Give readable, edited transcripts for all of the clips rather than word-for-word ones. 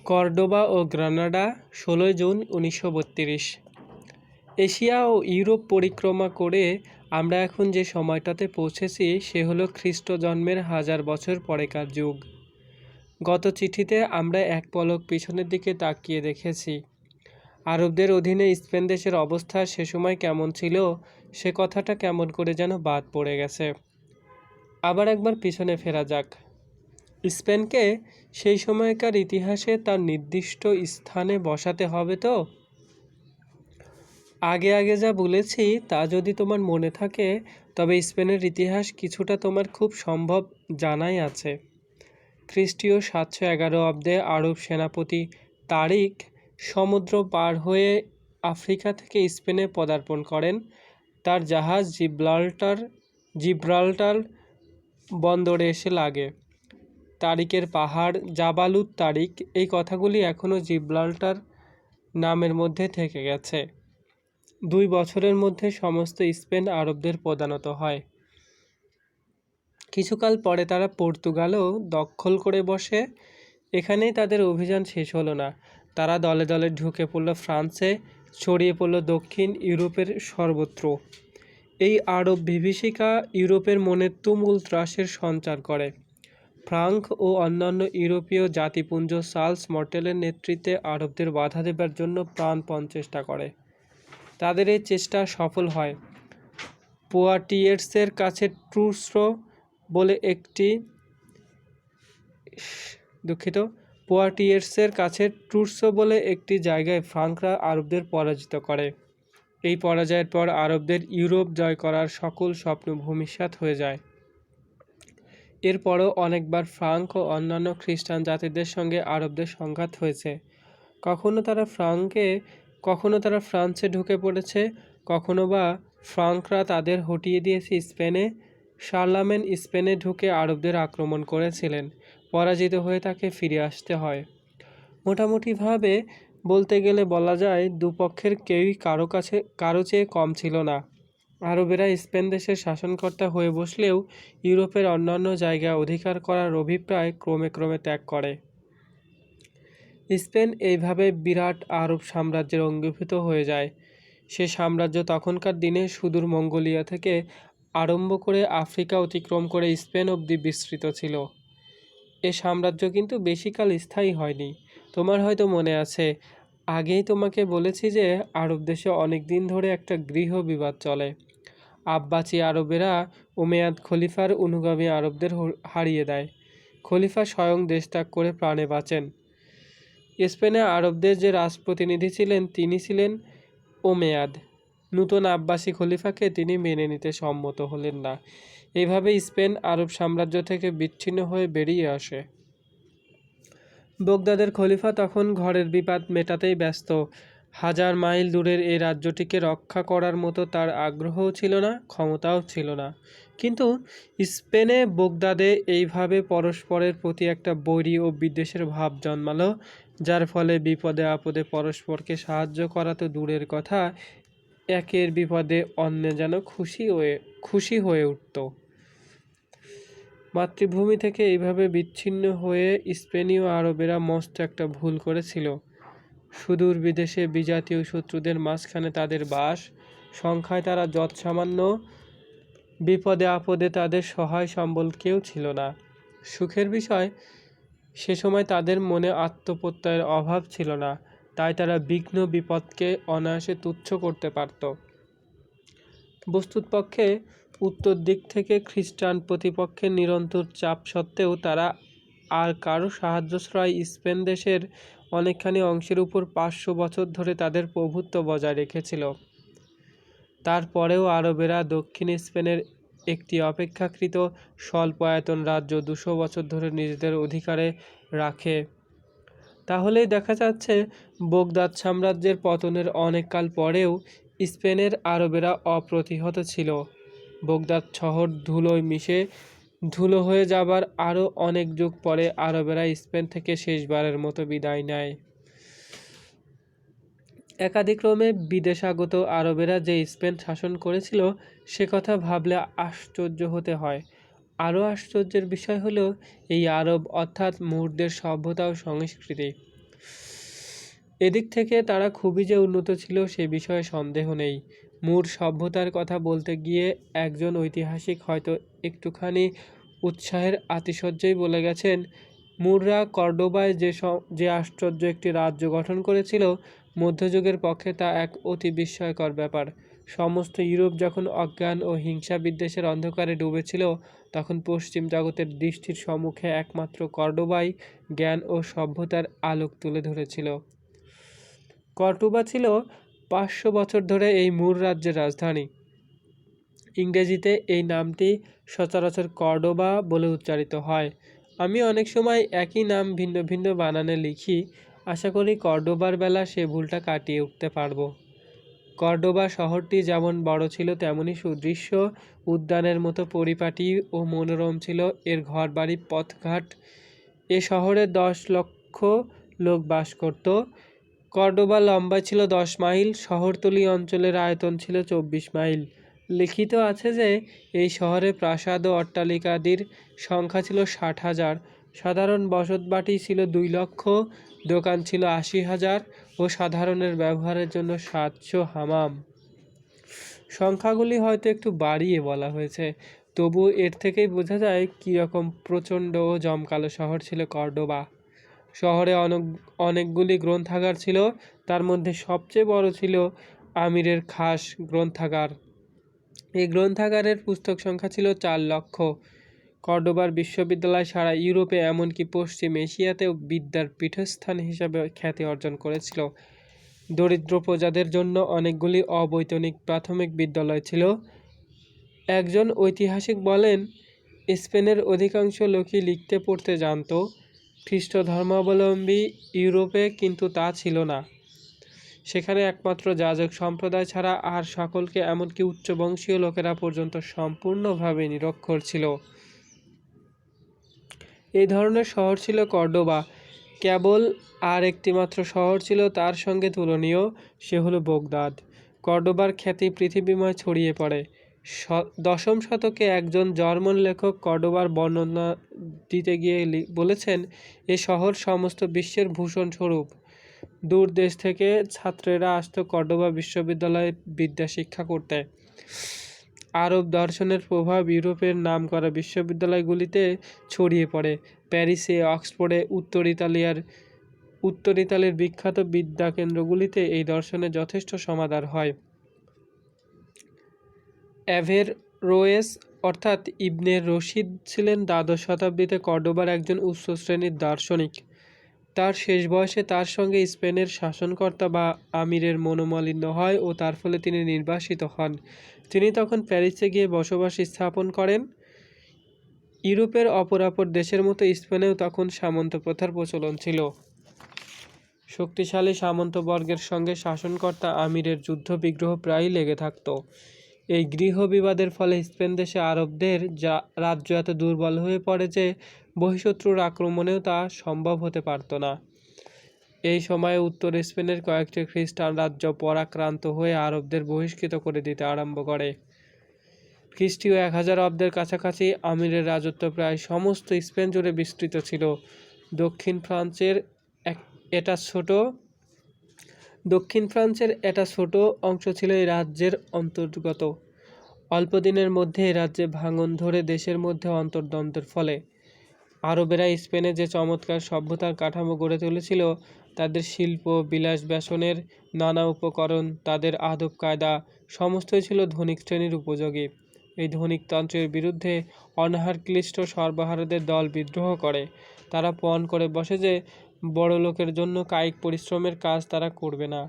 Cordoba ও Granada ১৬ June ১৯৩২। Asia ও Europe পরিক্রমা করে আমরা এখন যে সময়টাতে পৌঁছেছি সে হলো খ্রিস্ট জন্মের ১০০০ বছর পরেকার যুগ। গত চিঠিতে আমরা এক পলক পিছনের দিকে তাকিয়ে দেখেছি আরবদের অধীনে স্পেন দেশের অবস্থা সে সময় কেমন ছিল, সে কথাটা কেমন করে যেন বাদ পড়ে গেছে। আবার একবার পিছনে ফেরা যাক। স্পেনকে সেই সময়কার ইতিহাসে তার নির্দিষ্ট স্থানে বসাতে হবে তো। আগে যা বলেছি তা যদি তোমার মনে থাকে তবে স্পেনের ইতিহাস কিছুটা তোমার খুব সম্ভব জানাই আছে। খ্রিস্টীয় ৭১১ অব্দে আরব সেনাপতি তারিক সমুদ্র পার হয়ে আফ্রিকা থেকে স্পেনে পদার্পণ করেন। তার জাহাজ জিব্রাল্টার বন্দরে এসে লাগে। তারিকের পাহাড় জাবালুত তারিক, এই কথাগুলি এখনও জিব্রাল্টার নামের মধ্যে থেকে গেছে। ২ বছরের মধ্যে সমস্ত স্পেন আরবদের প্রদানত হয়। কিছুকাল পরে তারা পর্তুগালও দখল করে বসে। এখানেই তাদের অভিযান শেষ হলো না। তারা দলে দলে ঢুকে পড়ল ফ্রান্সে, ছড়িয়ে পড়ল দক্ষিণ ইউরোপের সর্বত্র। এই আরব বিভীষিকা ইউরোপের মনে তুমুল ত্রাসের সঞ্চার করে। ফ্রাঙ্ক ও অন্যান্য ইউরোপীয় জাতিপুঞ্জ চার্লস মর্টেলের নেতৃত্বে আরবদের বাধা দেবার জন্য প্রাণপণ চেষ্টা করে। তাদের এই চেষ্টা সফল হয়। পোয়াটিয়ের্সের কাছে ট্রুসো বলে একটি জায়গায় ফ্রাঙ্করা আরবদের পরাজিত করে। এই পরাজয়ের পর আরবদের ইউরোপ জয় করার সকল স্বপ্ন ভূমিসাৎ হয়ে যায়। এরপরও অনেকবার ফ্রাঙ্ক ও অন্যান্য খ্রিস্টান জাতিদের সঙ্গে আরবদের সংঘাত হয়েছে। কখনো তারা ফ্রান্সে ঢুকে পড়েছে, কখনো বা ফ্রাঙ্করা তাদের হটিয়ে দিয়েছে স্পেনে। শার্লামেন স্পেনে ঢুকে আরবদের আক্রমণ করেছিলেন, পরাজিত হয়ে তাকে ফিরে আসতে হয়। মোটামুটিভাবে বলতে গেলে বলা যায় দুপক্ষের কেউই কারো চেয়ে কম ছিল না। আরবেরা স্পেন দেশের শাসনকর্তা হয়ে বসলেও ইউরোপের অন্যান্য জায়গা অধিকার করার অভিপ্রায় ক্রমে ত্যাগ করে। স্পেন এইভাবে বিরাট আরব সাম্রাজ্যের অঙ্গীভূত হয়ে যায়। সে সাম্রাজ্য তখনকার দিনে সুদূর মঙ্গোলিয়া থেকে আরম্ভ করে আফ্রিকা অতিক্রম করে স্পেন অবধি বিস্তৃত ছিল। এ সাম্রাজ্য কিন্তু বেশিকাল স্থায়ী হয়নি। তোমার হয়তো মনে আছে, আগেই তোমাকে বলেছি যে আরব দেশে অনেক দিন ধরে একটা গৃহ বিবাদ চলে। আব্বাসি আরবেরা উমাইয়াদ খলিফার অনুগামী আরবদের হারিয়ে দেয়। খলিফা স্বয়ং দেশত্যাগ করে প্রাণে বাঁচেন। স্পেনে আরবদের যে রাজপ্রতিনিধি ছিলেন তিনি ছিলেন উমাইয়াদ। নূতন আব্বাসি খলিফাকে তিনি মেনে নিতে সম্মত হলেন না। এইভাবে স্পেন আরব সাম্রাজ্য থেকে বিচ্ছিন্ন হয়ে বেরিয়ে আসে। বাগদাদের খলিফা তখন ঘরের বিবাদ মেটাতেই ব্যস্ত। ১০০০ মাইল দূরের এই রাজ্যটিকে রক্ষা করার মতো তার আগ্রহও ছিল না, ক্ষমতাও ছিল না। কিন্তু স্পেনে বাগদাদে এইভাবে পরস্পরের প্রতি একটা বৈরী ও বিদ্বেষের ভাব জন্মালো, যার ফলে বিপদে আপদে পরস্পরকে সাহায্য করা তো দূরের কথা, একের বিপদে অন্যে যেন খুশি হয়ে উঠত। মাতৃভূমি থেকে এইভাবে বিচ্ছিন্ন হয়ে স্পেনীয় আরবেরা মস্ত একটা ভুল করেছিল। সুদূর বিদেশে বিজাতীয় শত্রুদের মাঝখানে তাদের বাস, সংখ্যায় তারা যৎসামান্য, বিপদে আপদে তাদের সহায় সম্বল কেউ ছিল না। সুখের বিষয়, সে সময় তাদের মনে আত্মপ্রত্যয়ের অভাব ছিল না, তাই তারা বিঘ্ন বিপদকে অনায়াসে তুচ্ছ করতে পারত। বস্তুতপক্ষে উত্তর দিক থেকে খ্রিস্টান প্রতিপক্ষের নিরন্তর চাপ সত্ত্বেও তারা আর কারো সাহায্যশ্রয় স্পেন দেশের অনেকখানি অংশের উপর ৫০০ বছর ধরে তাদের প্রভুত্ব বজায় রেখেছিল। তারপরেও আরবেরা দক্ষিণ স্পেনের একটি অপেক্ষাকৃত স্বল্পায়তন রাজ্য ২০০ বছর ধরে নিজেদের অধিকারে রাখে। তাহলেই দেখা যাচ্ছে বাগদাদ সাম্রাজ্যের পতনের অনেককাল পরেও স্পেনের আরবেরা অপ্রতিহত ছিল। বাগদাদ শহর ধুলোয় মিশে ধুলো হয়ে যাবার আরও অনেক যুগ পরে আরবেরা স্পেন থেকে শেষবারের মতো বিদায় নেয়। একাদিক্রমে বিদেশাগত আরবেরা যে স্পেন শাসন করেছিল সে কথা ভাবলে আশ্চর্য হতে হয়। আরও আশ্চর্যের বিষয় হলো এই আরব অর্থাৎ মুরদের সভ্যতা ও সংস্কৃতি। এদিক থেকে তারা খুবই যে উন্নত ছিল সে বিষয়ে সন্দেহ নেই। মুর সভ্যতার কথা বলতে গিয়ে একজন ঐতিহাসিক হয়তো একটুখানি উৎসাহের আতিশয্যেই বলে গেছেন, মুররা কর্ডোবায় যে আশ্চর্য একটি রাজ্য গঠন করেছিল, মধ্যযুগের পক্ষে তা এক অতি বিস্ময়কর ব্যাপার। সমস্ত ইউরোপ যখন অজ্ঞান ও হিংসা বিদ্বেষের অন্ধকারে ডুবেছিল, তখন পশ্চিম জগতের দৃষ্টির সম্মুখে একমাত্র কর্ডোবাই জ্ঞান ও সভ্যতার আলোক তুলে ধরেছিল। কর্ডোবা ছিল 500 বছর ধরে এই মুর রাজ্যের রাজধানী। ইংরেজিতে এই নামটি সচরাচর কর্ডোবা বলে উচ্চারিত হয়। আমি অনেক সময় একই নাম ভিন্ন ভিন্ন বানানে লিখি, আশা করি কর্ডোবার বেলা সে ভুলটা কাটিয়ে উঠতে পারব। কর্ডোবা শহরটি যেমন বড় ছিল তেমনি সুদৃশ্য, উদ্যানের মতো পরিপাটি ও মনোরম ছিল এর ঘরবাড়ি, পথঘাট। এ শহরে 10 লক্ষ লোক বাস করত। কর্ডোবা লম্বায় ছিল 10 মাইল, শহরতলি অঞ্চলের আয়তন ছিল 24 মাইল। লিখিত আছে যে এই শহরে প্রাসাদ ও অট্টালিকাদির সংখ্যা ছিল 60,000, সাধারণ বসতবাটি ছিল 2 লক্ষ, দোকান ছিল 80,000 ও সাধারণের ব্যবহারের জন্য 700 হামাম। সংখ্যাগুলি হয়তো একটু বাড়িয়ে বলা হয়েছে, তবু এর থেকেই বোঝা যায় কীরকম প্রচণ্ড ও জমকালো শহর ছিল কর্ডোবা। শহরে অনেকগুলি গ্রন্থাগার ছিল, তার মধ্যে সবচেয়ে বড় ছিল আমিরের খাস গ্রন্থাগার। এই গ্রন্থাগারের পুস্তক সংখ্যা ছিল 4 লক্ষ। কর্ডোবার বিশ্ববিদ্যালয় সারা ইউরোপে এমনকি পশ্চিম এশিয়াতেও বিদ্যার পীঠস্থান হিসাবে খ্যাতি অর্জন করেছিল। দরিদ্র প্রজাদের জন্য অনেকগুলি অবৈতনিক প্রাথমিক বিদ্যালয় ছিল। একজন ঐতিহাসিক বলেন, স্পেনের অধিকাংশ লোকই লিখতে পড়তে জানত, খ্রিস্ট ধর্মাবলম্বী ইউরোপে কিন্তু তা ছিল না। সেখানে একমাত্র যাজক সম্প্রদায় ছাড়া আর সকলকে, এমনকি উচ্চবংশীয় লোকেরা পর্যন্ত সম্পূর্ণভাবে নিরক্ষর ছিল। এই ধরনের শহর ছিল কর্ডোবা। কেবল আর একটিমাত্র শহর ছিল তার সঙ্গে তুলনীয়, সে হলো বগদাদ। কর্ডোবার খ্যাতি পৃথিবীময় ছড়িয়ে পড়ে। 10ম শতকে একজন জার্মান লেখক কর্ডোবার বর্ণনা দিতে গিয়ে বলেছেন, এ শহর সমস্ত বিশ্বের ভূষণ স্বরূপ। দূর দেশ থেকে ছাত্রেরা আসত কর্ডোবা বিশ্ববিদ্যালয়ে বিদ্যা শিক্ষা করতে। আরব দর্শনের প্রভাব ইউরোপের নামকরা বিশ্ববিদ্যালয়গুলিতে ছড়িয়ে পড়ে। প্যারিসে, অক্সফোর্ডে, উত্তর ইতালির বিখ্যাত বিদ্যা কেন্দ্রগুলিতে এই দর্শনের যথেষ্ট সমাদর হয়। অ্যাভেররোয়েস অর্থাৎ ইবনে রশিদ ছিলেন দ্বাদশ শতাব্দীতে কর্ডোবার একজন উচ্চ শ্রেণীর দার্শনিক। তার শেষ বয়সে তার সঙ্গে স্পেনের শাসনকর্তা বা আমিরের মনোমালিন্য হয় ও তার ফলে তিনি নির্বাসিত হন। তিনি তখন প্যারিসে গিয়ে বসবাস স্থাপন করেন। ইউরোপের অপরাপর দেশের মতো স্পেনেও তখন সামন্ত প্রথার প্রচলন ছিল। শক্তিশালী সামন্তবর্গের সঙ্গে শাসনকর্তা আমিরের যুদ্ধ বিগ্রহ প্রায়ই লেগে থাকত। এই গৃহবিবাদের ফলে স্পেন দেশে আরবদের রাজ্য এত দুর্বল হয়ে পড়ে যে বহিঃশত্রুর আক্রমণেও তা সম্ভব হতে পারত না। এই সময়ে উত্তর স্পেনের কয়েকটি খ্রিস্টান রাজ্য পরাক্রান্ত হয়ে আরবদের বহিষ্কৃত করে দিতে আরম্ভ করে। খ্রিস্টীয় 1000 অব্দের কাছাকাছি আমিরের রাজত্ব প্রায় সমস্ত স্পেন জুড়ে বিস্তৃত ছিল। দক্ষিণ ফ্রান্সের একটা ছোট অংশ ছিল এই রাজ্যের অন্তর্গত। অল্প দিনের মধ্যে এই রাজ্যে ভাঙন ধরে দেশের মধ্যে অন্তর্দ্বন্দ্বের ফলে আরবেরা স্পেনে যে চমৎকার সভ্যতার কাঠামো গড়ে তুলেছিল, তাদের শিল্প, বিলাস ব্যসনের নানা উপকরণ, তাদের আদব কায়দা সমস্তই ছিল ধনিক শ্রেণীর উপযোগী। এই ধনিকতন্ত্রের বিরুদ্ধে অনাহার ক্লিষ্ট সর্বহারাদের দল বিদ্রোহ করে। তারা পণ করে বসে যে বড় লোকের জন্য কায়িক পরিশ্রমের কাজ তারা করবে না।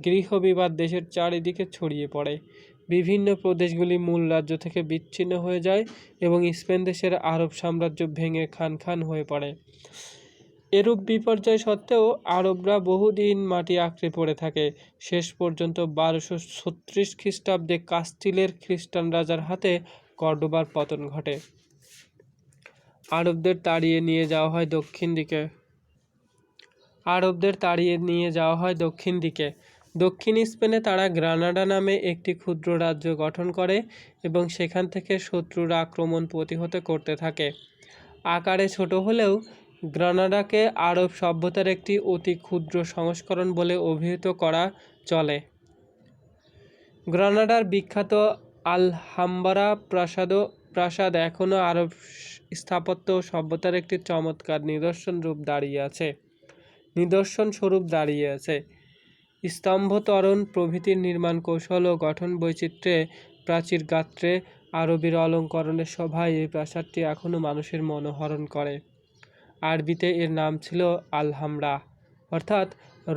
গৃহবিবাদ দেশের চারিদিকে ছড়িয়ে পড়ে। বিভিন্ন প্রদেশগুলি মূল রাজ্য থেকে বিচ্ছিন্ন হয়ে যায় এবং স্পেন দেশের আরব সাম্রাজ্য ভেঙে খান খান হয়ে পড়ে। এরূপ বিপর্যয় সত্ত্বেও আরবরা বহুদিন মাটি আঁকড়ে পড়ে থাকে। শেষ পর্যন্ত 1236 খ্রিস্টাব্দে কাস্টিলের খ্রিস্টান রাজার হাতে কর্ডোবার পতন ঘটে। আরবদের তাড়িয়ে নিয়ে যাওয়া হয় দক্ষিণ দিকে। দক্ষিণ স্পেনে তারা গ্রানাডা নামে একটি ক্ষুদ্র রাজ্য গঠন করে এবং সেখান থেকে শত্রুর আক্রমণ প্রতিহত করতে থাকে। আকারে ছোট হলেও গ্রানাডাকে আরব সভ্যতার একটি অতি ক্ষুদ্র সংস্করণ বলে অভিহিত করা চলে। গ্রানাডার বিখ্যাত আলহাম্ব্রা প্রাসাদ এখনও আরব স্থাপত্য ও সভ্যতার একটি চমৎকার নিদর্শন স্বরূপ দাঁড়িয়ে আছে। স্তম্ভ, তোরণ প্রভৃতির নির্মাণ কৌশল ও গঠন বৈচিত্র্যে, প্রাচীর গাত্রে, আরবের অলঙ্করণের শোভায় এই প্রাসাদটি এখনও মানুষের মনোহরণ করে। আরবিতে এর নাম ছিল আলহাম্ব্রা, অর্থাৎ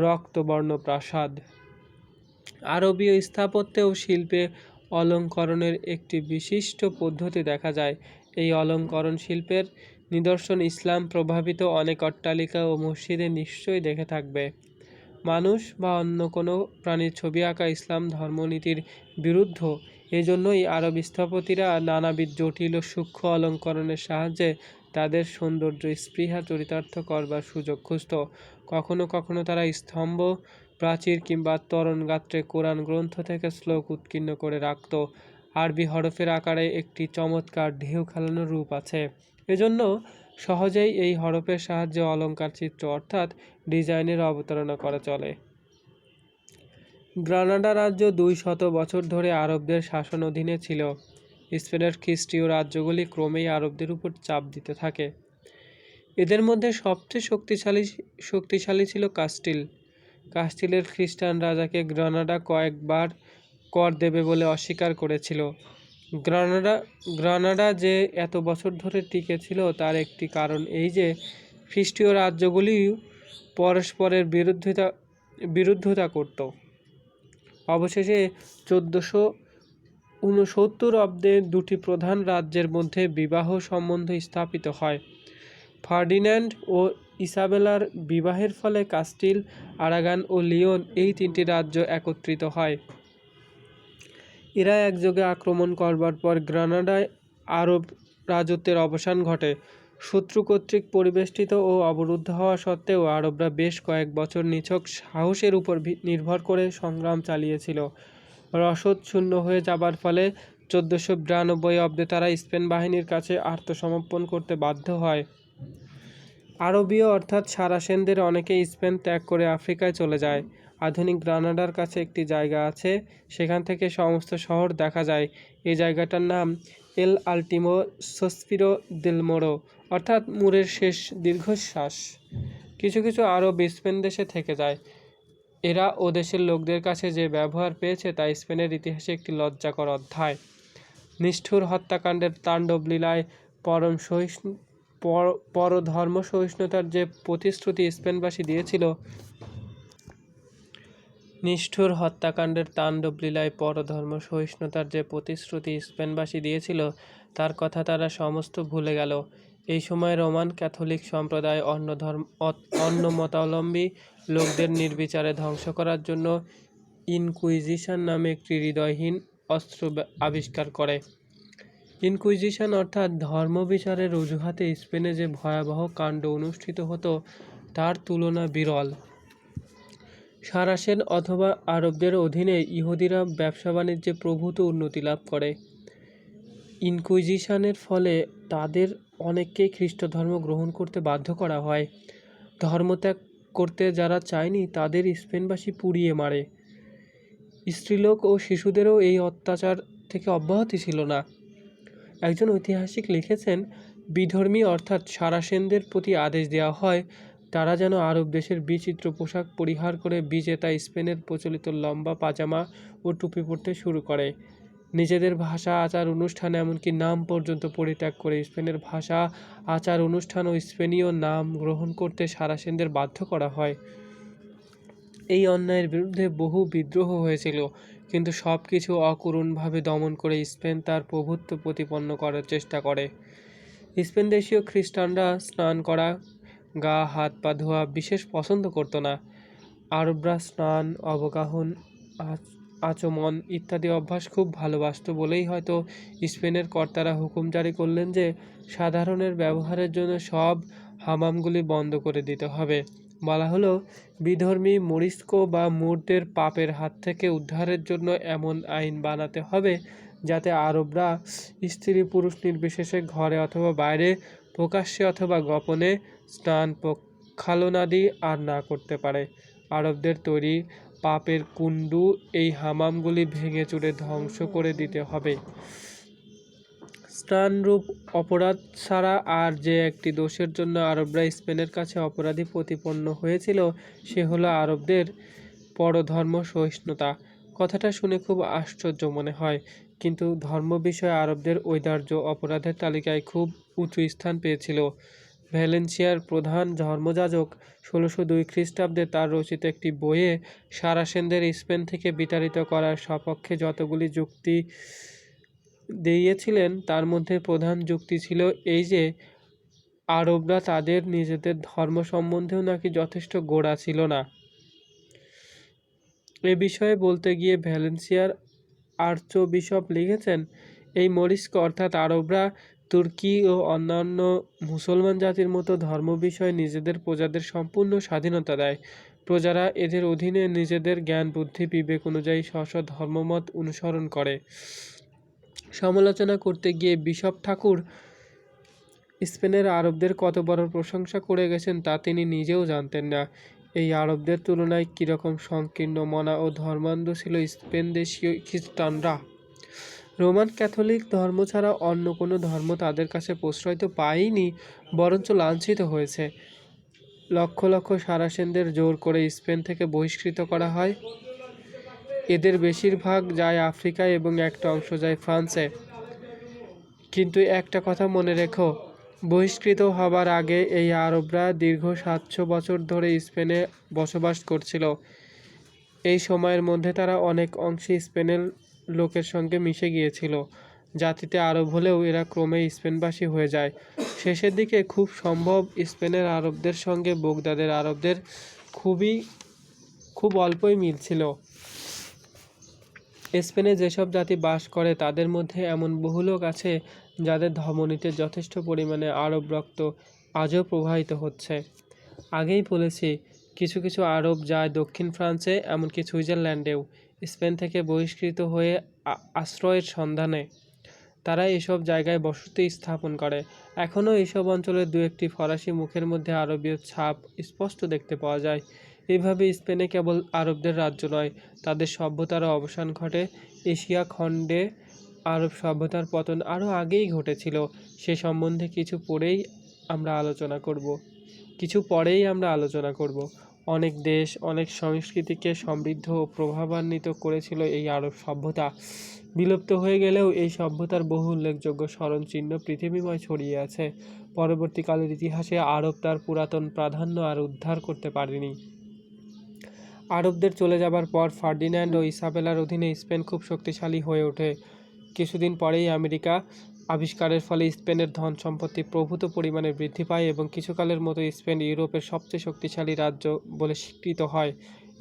রক্তবর্ণ প্রাসাদ। আরবীয় স্থাপত্যে ও শিল্পে অলঙ্করণের একটি বিশিষ্ট পদ্ধতি দেখা যায়। এই অলঙ্করণ শিল্পের নিদর্শন ইসলাম প্রভাবিত অনেক অট্টালিকা ও মসজিদে নিশ্চয়ই দেখে থাকবে। মানুষ বা অন্য কোনো প্রাণীর ছবি আঁকা ইসলাম ধর্মনীতির বিরুদ্ধ। এজন্যই আরব স্থপতিরা নানাবিধ জটিল ও সূক্ষ্ম অলঙ্করণের সাহায্যে তাদের সৌন্দর্য স্পৃহা চরিতার্থ করবার সুযোগ খুঁজত। কখনো কখনো তারা স্তম্ভ, প্রাচীর কিংবা তোরণ গাত্রে কোরআন গ্রন্থ থেকে শ্লোক উৎকীর্ণ করে রাখত। আরবি হরফের আকারে একটি চমৎকার ঢেউ খেলানো রূপ আছে। এজন্য সহজেই এই হরফের সাহায্যে অলঙ্কার চিত্র অর্থাৎ ডিজাইনের অবতারণা করা চলে। গ্রানাডা রাজ্য 200 বছর ধরে আরবদের শাসন অধীনে ছিল। স্পেনের খ্রিস্টীয় রাজ্যগুলি ক্রমেই আরবদের উপর চাপ দিতে থাকে। এদের মধ্যে সবচেয়ে শক্তিশালী ছিল কাস্টিলের খ্রিস্টান রাজাকে গ্রানাডা কয়েকবার কর দেবে বলে অস্বীকার করেছিল। গ্রানাডা যে এত বছর ধরে টিকে ছিল তার একটি কারণ এই যে খ্রিস্টীয় রাজ্যগুলি পরস্পরের বিরুদ্ধতা করত। অবশেষে 1469 অব্দে দুটি প্রধান রাজ্যের মধ্যে বিবাহ সম্বন্ধ স্থাপিত হয়। ফার্ডিন্যান্ড ও ইসাবেলার বিবাহের ফলে কাস্টিল, আরাগন ও লিওন এই তিনটি রাজ্য একত্রিত হয়। এরা একযোগে আক্রমণ করবার পর গ্রানাডায় আরব রাজত্বের অবসান ঘটে। শত্রু কর্তৃক পরিবেষ্টিত ও অবরুদ্ধ হওয়া সত্ত্বেও আরবরা বেশ কয়েক বছর নিছক সাহসের উপর নির্ভর করে সংগ্রাম চালিয়েছিল। রসদ শূন্য হয়ে যাবার ফলে 1492 অব্দে তারা স্পেন বাহিনীর কাছে আত্মসমর্পণ করতে বাধ্য হয়। আরবীয় অর্থাৎ সারাসেনদের অনেকেই স্পেন ত্যাগ করে আফ্রিকায় চলে যায়। আধুনিক গ্রানাডার কাছে একটি জায়গা আছে, সেখান থেকে সমস্ত শহর দেখা যায়। এই জায়গাটার নাম এল আল্টিমো সসপিরো দেল মোরো, অর্থাৎ মুরের শেষ দীর্ঘশ্বাস। কিছু কিছু আরব স্পেন দেশে থেকে যায়। এরা ও দেশের লোকদের কাছে যে ব্যবহার পেয়েছে তা স্পেনের ইতিহাসে একটি লজ্জাকর অধ্যায়। নিষ্ঠুর হত্যাকাণ্ডের তাণ্ডব লীলায় পরধর্ম সহিষ্ণুতার যে প্রতিশ্রুতি স্পেনবাসী দিয়েছিল তার কথা তারা সমস্ত ভুলে গেল। এই সময় রোমান ক্যাথলিক সম্প্রদায় অন্য মতাবলম্বী লোকদের নির্বিচারে ধ্বংস করার জন্য ইনকুইজিশন নামে একটি হৃদয়হীন অস্ত্র আবিষ্কার করে। ইনকুইজিশন অর্থাৎ ধর্মবিচারের অজুহাতে স্পেনে যে ভয়াবহ কাণ্ড অনুষ্ঠিত হতো তার তুলনা বিরল। সারাসেন অথবা আরবদের অধীনে ইহুদিরা ব্যবসা বাণিজ্যে প্রভূত উন্নতি লাভ করে। ইনকুইজিশনের ফলে তাদের অনেককেই খ্রিস্ট ধর্ম গ্রহণ করতে বাধ্য করা হয়। ধর্মত্যাগ করতে যারা চায়নি তাদের স্পেনবাসী পুড়িয়ে মারে। স্ত্রীলোক ও শিশুদেরও এই অত্যাচার থেকে অব্যাহতি ছিল না। একজন ঐতিহাসিক লিখেছেন, বিধর্মী অর্থাৎ সারাসেনদের প্রতি আদেশ দেওয়া হয় তারা যেন আরব দেশের বিচিত্র পোশাক পরিহার করে বিজেতা স্পেনের প্রচলিত লম্বা পাজামা ও টুপি পরতে শুরু করে। নিজেদের ভাষা, আচার অনুষ্ঠান, এমনকি নাম পর্যন্ত পরিত্যাগ করে স্পেনের ভাষা, আচার অনুষ্ঠান ও স্পেনীয় নাম গ্রহণ করতে সারাসেনদের বাধ্য করা হয়। এই অন্যায়ের বিরুদ্ধে বহু বিদ্রোহ হয়েছিল, কিন্তু সব কিছু অকরুণভাবে দমন করে স্পেন তার প্রভুত্ব প্রতিপন্ন করার চেষ্টা করে। স্পেন দেশীয় খ্রিস্টানরা স্নান করা, গা হাত পা ধোয়া বিশেষ পছন্দ করত না। আরবরা স্নান, অবগাহন, আচমন ইত্যাদি অভ্যাস খুব ভালোবাসত বলেই হয়তো স্পেনের কর্তারা হুকুম জারি করলেন যে সাধারণের ব্যবহারের জন্য সব হামামগুলি বন্ধ করে দিতে হবে। বলা হলো, বিধর্মী মরিস্কো বা মুরদের পাপের হাত থেকে উদ্ধারের জন্য এমন আইন বানাতে হবে যাতে আরবরা স্ত্রী পুরুষ নির্বিশেষে ঘরে অথবা বাইরে প্রকাশ্যে অথবা গোপনে স্নান প্রক্ষালনাদি আর না করতে পারে। আরবদের তৈরি পাপের কুণ্ডু এই হামামগুলি ভেঙে চুরে ধ্বংস করে দিতে হবে। স্নানরূপ অপরাধ ছাড়া আর যে একটি দোষের জন্য আরবরা স্পেনের কাছে অপরাধী প্রতিপন্ন হয়েছিল সে হলো আরবদের পরধর্ম সহিষ্ণুতা। কথাটা শুনে খুব আশ্চর্য মনে হয়, কিন্তু ধর্ম বিষয়ে আরবদের ঔদার্য অপরাধের তালিকায় খুব উঁচু স্থান পেয়েছিল। ভ্যালেন্সিয়ার প্রধান ধর্মযাজক 1602 খ্রিস্টাব্দে তার রচিত একটি বইয়ে সারাসেনদের স্পেন থেকে বিতাড়িত করার সপক্ষে যতগুলি যুক্তি দিয়েছিলেন তার মধ্যে প্রধান যুক্তি ছিল এই যে আরবরা তাদের নিজেদের ধর্ম সম্বন্ধেও নাকি যথেষ্ট গোঁড়া ছিল না। এ বিষয়ে বলতে গিয়ে ভ্যালেন্সিয়ার আর্চবিশপ লিখেছেন, এই মরিস্ক অর্থাৎ আরবরা তুর্কি ও অন্যান্য মুসলমান জাতির মতো ধর্ম বিষয়ে নিজেদের প্রজাদের সম্পূর্ণ স্বাধীনতা দেয়। প্রজারা এদের অধীনে নিজেদের জ্ঞান বুদ্ধি বিবেক অনুযায়ী স্ব ধর্মমত অনুসরণ করে। সমালোচনা করতে গিয়ে বিশপ ঠাকুর স্পেনের আরবদের কত বড় প্রশংসা করে গেছেন তা তিনি নিজেও জানতেন না। এই আরবদের তুলনায় কীরকম সংকীর্ণ মনা ও ধর্মান্ধ ছিল স্পেন দেশীয় খ্রিস্টানরা। রোমান ক্যাথলিক ধর্ম ছাড়া অন্য কোনো ধর্ম তাদের কাছে প্রশ্রয় তো পায়নি, বরঞ্চ লাঞ্ছিত হয়েছে। লক্ষ লক্ষ সারাসেনদের জোর করে স্পেন থেকে বহিষ্কৃত করা হয়। এদের বেশিরভাগ যায় আফ্রিকায় এবং একটা অংশ যায় ফ্রান্সে। কিন্তু একটা কথা মনে রেখো, বহিষ্কৃত হবার আগে এই আরবরা দীর্ঘ 700 বছর ধরে স্পেনে বসবাস করছিল। এই সময়ের মধ্যে তারা অনেক অংশে স্পেনের লোকের সঙ্গে মিশে গিয়েছিল। জাতিতে আরব হলেও এরা ক্রমেই স্পেনবাসী হয়ে যায়। শেষের দিকে খুব সম্ভব স্পেনের আরবদের সঙ্গে বাগদাদের আরবদের খুব অল্পই মিল ছিল। স্পেনে যেসব জাতি বাস করে তাদের মধ্যে এমন বহু লোক আছে যাদের ধমনীতে যথেষ্ট পরিমাণে আরব রক্ত আজও প্রবাহিত হচ্ছে। আগেই বলেছি, কিছু কিছু আরব যায় দক্ষিণ ফ্রান্সে, এমনকি সুইজারল্যান্ডেও। স্পেন থেকে বহিষ্কৃত হয়ে আশ্রয়ের সন্ধানে তারা এসব জায়গায় বসতি স্থাপন করে। এখনও এইসব অঞ্চলের দু একটি ফরাসি মুখের মধ্যে আরবীয় ছাপ স্পষ্ট দেখতে পাওয়া যায়। এইভাবে স্পেনে কেবল আরবদের রাজ্য নয়, তাদের সভ্যতারও অবসান ঘটে। এশিয়া খণ্ডে আরব সভ্যতার পতন আরও আগেই ঘটেছিল। সে সম্বন্ধে কিছু পরেই আমরা আলোচনা করব। অনেক দেশ, অনেক সংস্কৃতিকে সমৃদ্ধ ও প্রভাবান্বিত করেছিল এই আরব সভ্যতা। বিলুপ্ত হয়ে গেলেও এই সভ্যতার বহু উল্লেখযোগ্য স্মরণচিহ্ন পৃথিবীময় ছড়িয়ে আছে। পরবর্তীকালের ইতিহাসে আরব তার পুরাতন প্রাধান্য আর উদ্ধার করতে পারেনি। আরবদের চলে যাবার পর ফার্ডিন্যান্ড ও ইসাবেলার অধীনে স্পেন খুব শক্তিশালী হয়ে ওঠে। কিছুদিন পরেই আমেরিকা আবিষ্কারের ফলে স্পেনের ধন সম্পত্তি প্রভূত পরিমাণে বৃদ্ধি পায় এবং কিছুকালের মতো স্পেন ইউরোপের সবচেয়ে শক্তিশালী রাজ্য বলে স্বীকৃত হয়।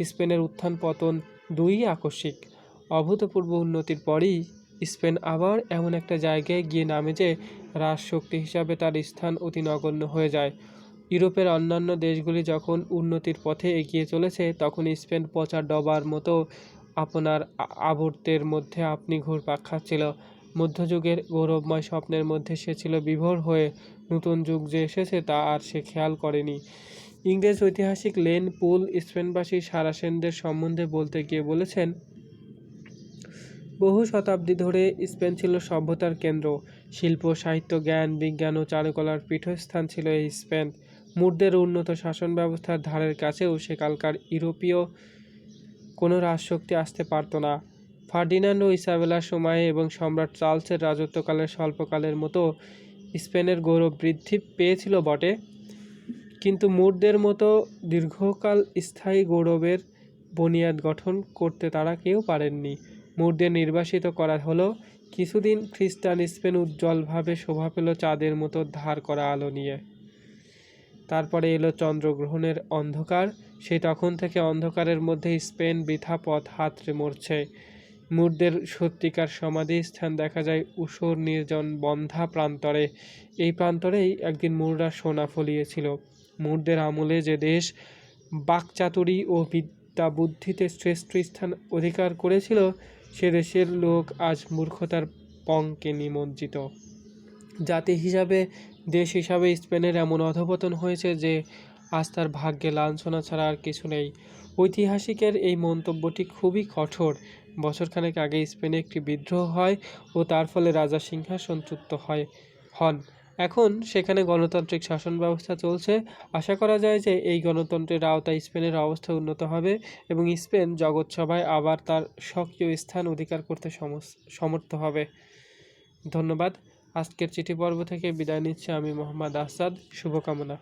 স্পেনের উত্থান পতন দুইই আকস্মিক। অভূতপূর্ব উন্নতির পরই স্পেন আবার এমন একটা জায়গায় গিয়ে নামে যে রাজশক্তি হিসাবে তার স্থান অতি নগণ্য হয়ে যায়। ইউরোপের অন্যান্য দেশগুলি যখন উন্নতির পথে এগিয়ে চলেছে তখন স্পেন পচা ডবার মতো আপনার আবর্তের মধ্যে আপনি ঘুরপাক খাচ্ছিল। মধ্যযুগের গৌরবময় স্বপ্নের মধ্যে সে ছিল বিভোর হয়ে। নতুন যুগ যে এসেছে তা আর সে খেয়াল করেনি। ইংরেজ ঐতিহাসিক লেন পুল স্পেনবাসী সারাসেনদের সম্বন্ধে বলতে গিয়ে বলেছেন, বহু শতাব্দী ধরে স্পেন ছিল সভ্যতার কেন্দ্র। শিল্প, সাহিত্য, জ্ঞান, বিজ্ঞান ও চারুকলার পীঠস্থান ছিল এই স্পেন। মুরদের উন্নত শাসন ব্যবস্থার ধারের কাছেও সেকালকার ইউরোপীয় কোনো রাজশক্তি আসতে পারত না। ফার্ডিন্যান্ড ও ইসাবেলার সময়ে এবং সম্রাট চার্লসের রাজত্বকালের স্বল্পকালের মতো স্পেনের গৌরব বৃদ্ধি পেয়েছিল বটে, কিন্তু মুরদের মতো দীর্ঘকাল স্থায়ী গৌরবের বুনিয়াদ গঠন করতে তারা কেউ পারেননি। মুরদের নির্বাসিত করা হলো। কিছুদিন খ্রিস্টান স্পেন উজ্জ্বলভাবে শোভা পেল চাঁদের মতো ধার করা আলো নিয়ে। তারপরে এলো চন্দ্রগ্রহণের অন্ধকার। সেই তখন থেকে অন্ধকারের মধ্যে স্পেন বৃথা পথ হাতড়ে মরছে। মুরদের সত্যিকার সমাধি স্থান দেখা যায় ঊষর নির্জন বন্ধ্যা প্রান্তরে। এই প্রান্তরেই একদিন মুররা সোনা ফলিয়েছিল। মুরদের আমলে যে দেশ বাকচাতুরী ও বিদ্যা বুদ্ধিতে শ্রেষ্ঠ স্থান অধিকার করেছিল সে দেশের লোক আজ মূর্খতার পঙ্কে নিমজ্জিত। জাতি হিসাবে দেশ হিসাবে স্পেনের এমন অধঃপতন হয়েছে যে আজ তার ভাগ্যে লাঞ্ছনা ছাড়া আর কিছু নেই। ঐতিহাসিকের এই মন্তব্যটি খুবই কঠোর। বছরখানেক আগে স্পেনে একটি বিদ্রোহ হয় ও তার ফলে রাজা সিংহাসনচ্যুত হন। এখন সেখানে গণতান্ত্রিক শাসন ব্যবস্থা চলছে। আশা করা যায় যে এই গণতন্ত্রের আওতায় স্পেনের অবস্থা উন্নত হবে এবং স্পেন জগৎসভায় আবার তার স্বকীয় স্থান অধিকার করতে সমর্থ হবে। ধন্যবাদ। আজকের চিঠি পর্ব থেকে বিদায় নিচ্ছি আমি মোহাম্মদ আসাদ। শুভকামনা।